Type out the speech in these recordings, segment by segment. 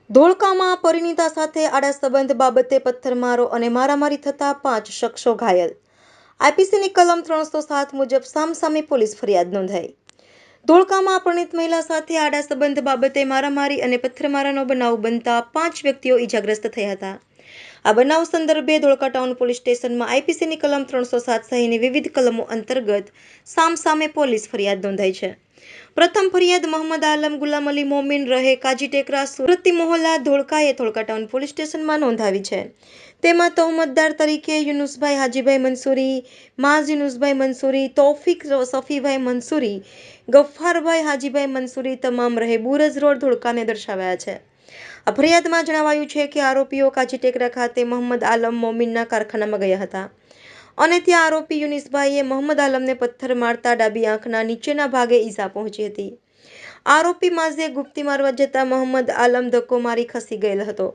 ધોળકામાં પરિણીતા સાથે આડા સંબંધ બાબતે પથ્થરમારો અને મારામારી થતાં 5 શખ્સો ઘાયલ. આઈપીસીની કલમ 307 મુજબ સામસામે પોલીસ ફરિયાદ નોંધાઈ. ધોળકામાં પરિણીત મહિલા સાથે આડા સંબંધ બાબતે મારામારી અને પથ્થરમારાનો બનાવ બનતા 5 વ્યક્તિઓ ઈજાગ્રસ્ત થયા હતા. આ બનાવ સંદર્ભે ધોળકા ટાઉન પોલીસ સ્ટેશનમાં આઈપીસીની કલમ 307 સહિતની વિવિધ કલમો અંતર્ગત સામસામે પોલીસ ફરિયાદ નોંધાઈ છે. પ્રથમ ફરિયાદ મોહમ્મદ આલમ ગુલામ અલી મોમીન રહે કાજી ટેકરા સુરતી મોહલ્લા ધોળકાએ ધોળકા ટાઉન પોલીસ સ્ટેશનમાં નોંધાવી છે. તેમાં તહોમતદાર તરીકે યુનુસભાઈ હાજીભાઈ મંસૂરી, માઝ યુનુસભાઈ મંસૂરી, તૌફીક સફીભાઈ મંસૂરી, ગફ્ફારભાઈ હાજીભાઈ મંસૂરી તમામ રહે બુરજ રોડ ધોળકાને દર્શાવાયા છે. આ ફરિયાદમાં જણાવાયું છે કે આરોપીઓ કાજી ટેકરા ખાતે મોહમ્મદ આલમ મોમીનના કારખાનામાં ગયા હતા અને ત્યાં આરોપી યુનુસભાઈએ મોહમ્મદ આલમને પથ્થર મારતા ડાબી આંખના નીચેના ભાગે ઈજા પહોંચી હતી. આરોપી માઝે ગુપ્તી મારવા જતા મોહમ્મદ આલમ ધક્કો મારી ખસી ગયેલ હતો.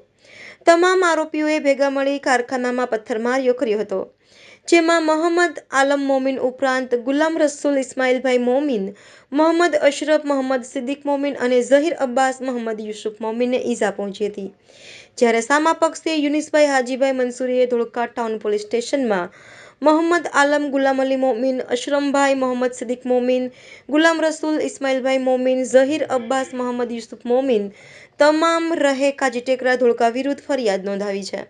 તમામ આરોપીઓએ ભેગા મળી કારખાનામાં પથ્થરમારો કર્યો હતો, જેમાં મોહમ્મદ આલમ મોમીન ઉપરાંત ગુલામ રસૂલ ઇસ્માઇલભાઈ મોમીન, મોહમ્મદ અશરફ, મોહમ્મદ સિદ્દીક મોમીન અને ઝહીર અબ્બાસ મોહમ્મદ યુસુફ મોમીનને ઈજા પહોંચી હતી. જ્યારે સામા પક્ષે યુનુસભાઈ હાજીભાઈ મંસૂરીએ ધોળકા ટાઉન પોલીસ સ્ટેશનમાં મોહમ્મદ આલમ ગુલામ અલી મોમીન, અશરફભાઈ, મોહમ્મદ સિદ્દીક મોમીન, ગુલામ રસૂલ ઇસ્માઇલભાઈ મોમીન, ઝહીર અબ્બાસ મોહમ્મદ યુસુફ મોમીન તમામ રહે કાજી ટેકરા ધોળકા વિરુદ્ધ ફરિયાદ નોંધાવી છે.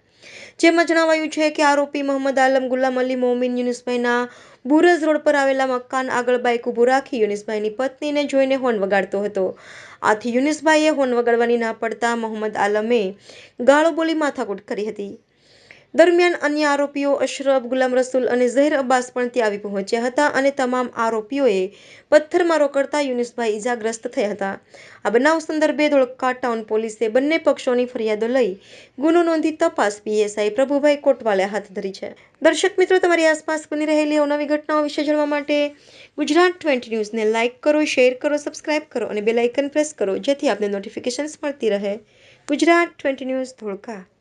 જેમાં જણાવાયું છે કે આરોપી મોહમ્મદ આલમ ગુલામ અલી મોમીન યુનુસભાઈના બુરજ રોડ પર આવેલા મકાન આગળ બાઇક ઊભું રાખી યુનુસભાઈની પત્નીને જોઈને હોર્ન વગાડતો હતો. આથી યુનુસભાઈએ હોર્ન વગાડવાની ના પડતા મોહમ્મદ આલમે ગાળો બોલી માથાકૂટ કરી હતી. દરમિયાન અન્ય આરોપીઓ અશરફ, ગુલામ રસૂલ અને ઝહીર અબ્બાસ પણ ત્યાં આવી પહોંચ્યા હતા અને તમામ આરોપીઓએ પથ્થરમારો કરતા યુનુસભાઈ ઈજાગ્રસ્ત થયા હતા. આ બનાવ સંદર્ભે ધોળકા ટાઉન પોલીસે બંને પક્ષોની ફરિયાદો લઈ ગુનો નોંધી તપાસ પીએસઆઈ પ્રભુભાઈ કોટવાલે હાથ ધરી છે. દર્શક મિત્રો, તમારી આસપાસ બની રહેલી અવનવી ઘટનાઓ વિશે જાણવા માટે ગુજરાત 20 ન્યૂઝને લાઇક કરો, શેર કરો, સબસ્ક્રાઇબ કરો અને બેલ આઇકન પ્રેસ કરો, જેથી આપને નોટિફિકેશન્સ મળતી રહે. ગુજરાત 20 ન્યૂઝ ધોળકા.